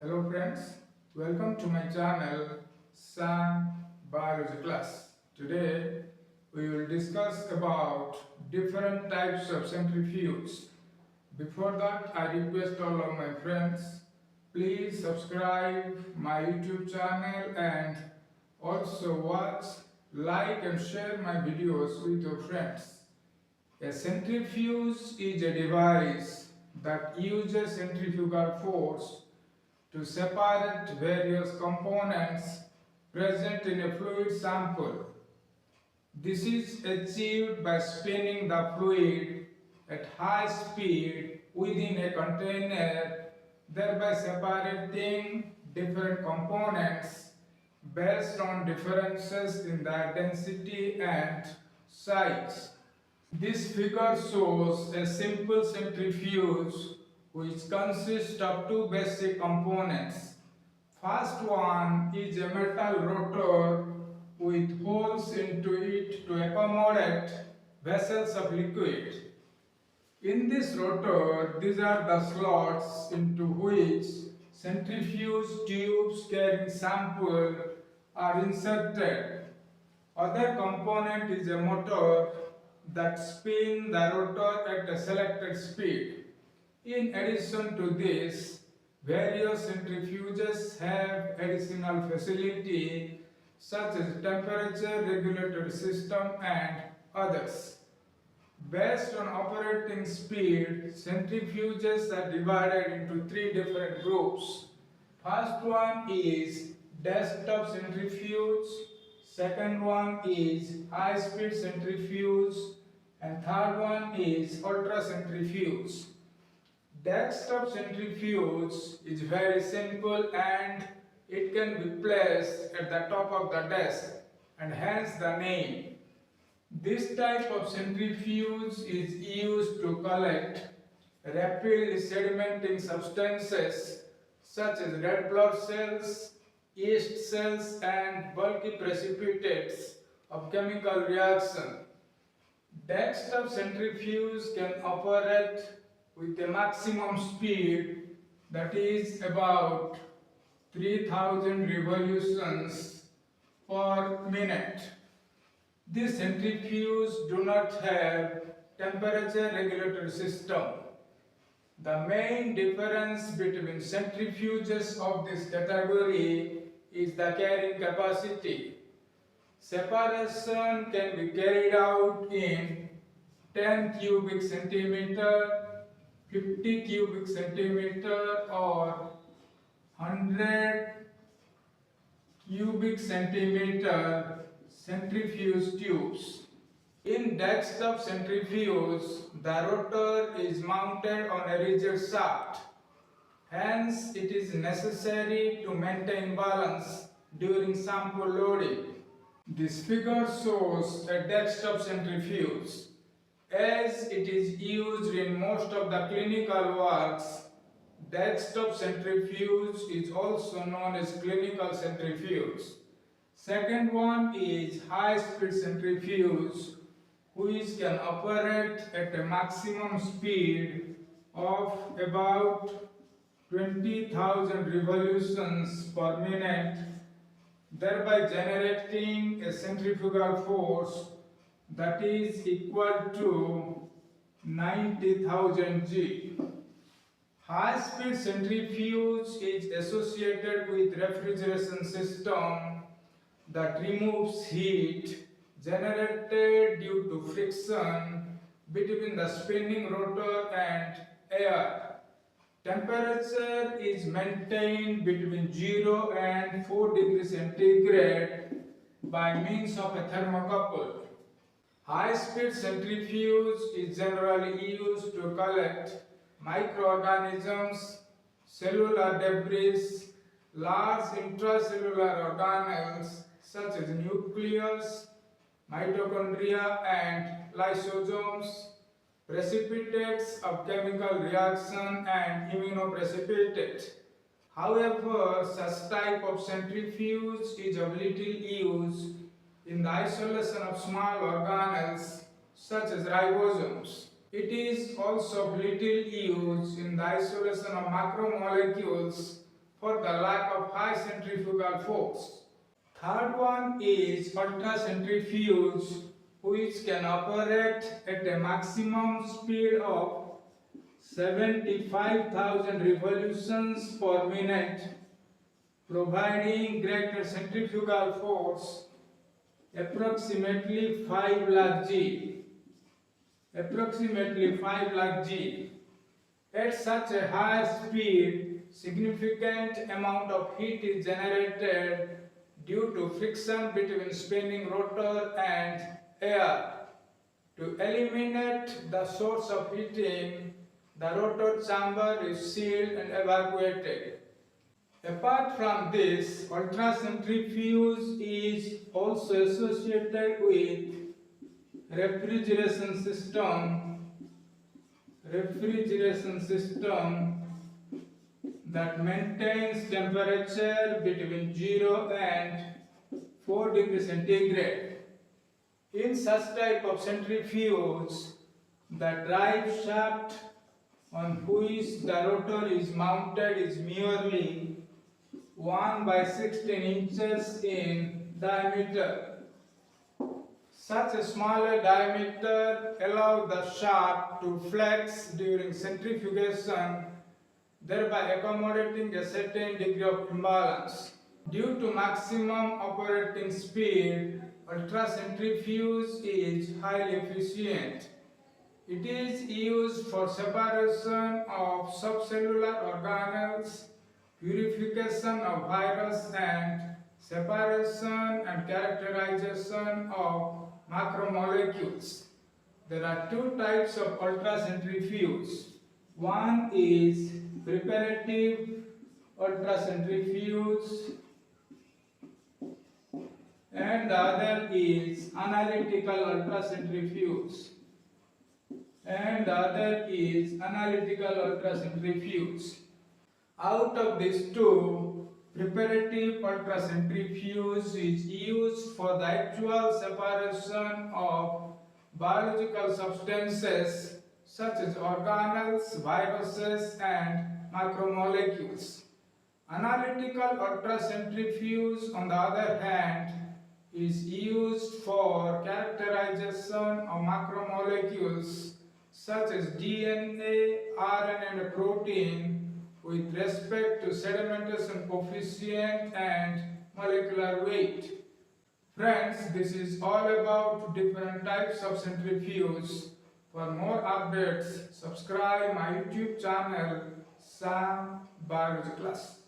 Hello friends, welcome to my channel Sam Biology Class. Today we will discuss about different types of centrifuges. Before that, I request all of my friends, please subscribe my YouTube channel and also watch, like and share my videos with your friends. A centrifuge is a device that uses centrifugal force to separate various components present in a fluid sample. This is achieved by spinning the fluid at high speed within a container, thereby separating different components based on differences in their density and size. This figure shows a simple centrifuge which consists of two basic components. First one is a metal rotor with holes into it to accommodate vessels of liquid. In this rotor, these are the slots into which centrifuge tubes carrying sample are inserted. Other component is a motor that spins the rotor at a selected speed. In addition to this, various centrifuges have additional facility such as temperature regulated system and others. Based on operating speed, centrifuges are divided into three different groups. First one is desktop centrifuge, second one is high speed centrifuge, and third one is ultracentrifuge. Desktop centrifuge is very simple and it can be placed at the top of the desk and hence the name. This type of centrifuge is used to collect rapidly sedimenting substances such as red blood cells, yeast cells and bulky precipitates of chemical reaction. Desktop centrifuge can operate with a maximum speed that is about 3000 revolutions per minute. These centrifuges do not have temperature regulator system. The main difference between centrifuges of this category is the carrying capacity. Separation can be carried out in 10 cubic centimeter, 50 cubic centimeter or 100 cubic centimeter centrifuge tubes. In desktop centrifuge, the rotor is mounted on a rigid shaft. Hence, it is necessary to maintain balance during sample loading. This figure shows a desktop centrifuge. As it is used in most of the clinical works, desktop centrifuge is also known as clinical centrifuge. Second one is high-speed centrifuge, which can operate at a maximum speed of about 20,000 revolutions per minute, thereby generating a centrifugal force that is equal to 90,000 G. High-speed centrifuge is associated with refrigeration system that removes heat generated due to friction between the spinning rotor and air. Temperature is maintained between 0 and 4 degrees centigrade by means of a thermocouple. High-speed centrifuge is generally used to collect microorganisms, cellular debris, large intracellular organelles such as nucleus, mitochondria and lysosomes, precipitates of chemical reaction and immunoprecipitate. However, such type of centrifuge is of little use in the isolation of small organelles such as ribosomes. It is also of little use in the isolation of macromolecules for the lack of high centrifugal force. Third one is ultracentrifuge, which can operate at a maximum speed of 75,000 revolutions per minute, providing greater centrifugal force, approximately 5 lakh G. At such a high speed, significant amount of heat is generated due to friction between spinning rotor and air. To eliminate the source of heating, the rotor chamber is sealed and evacuated. Apart from this, ultracentrifuge is also associated with refrigeration system that maintains temperature between 0 and 4 degrees centigrade. In such type of centrifuge, the drive shaft on which the rotor is mounted is merely 1 by 16 inches in diameter. Such a smaller diameter allows the shaft to flex during centrifugation, thereby accommodating a certain degree of imbalance. Due to maximum operating speed, ultracentrifuge is highly efficient. It is used for separation of subcellular organelles, purification of virus, and separation and characterization of macromolecules. There are two types of ultracentrifuge. One is preparative ultracentrifuge and the other is analytical ultracentrifuge. Out of these two, preparative ultracentrifuge is used for the actual separation of biological substances such as organelles, viruses, and macromolecules. Analytical ultracentrifuge, on the other hand, is used for characterization of macromolecules such as DNA, RNA, and protein with respect to sedimentation coefficient and molecular weight. Friends, this is all about different types of centrifuge. For more updates, subscribe my YouTube channel, Sam Biology Class.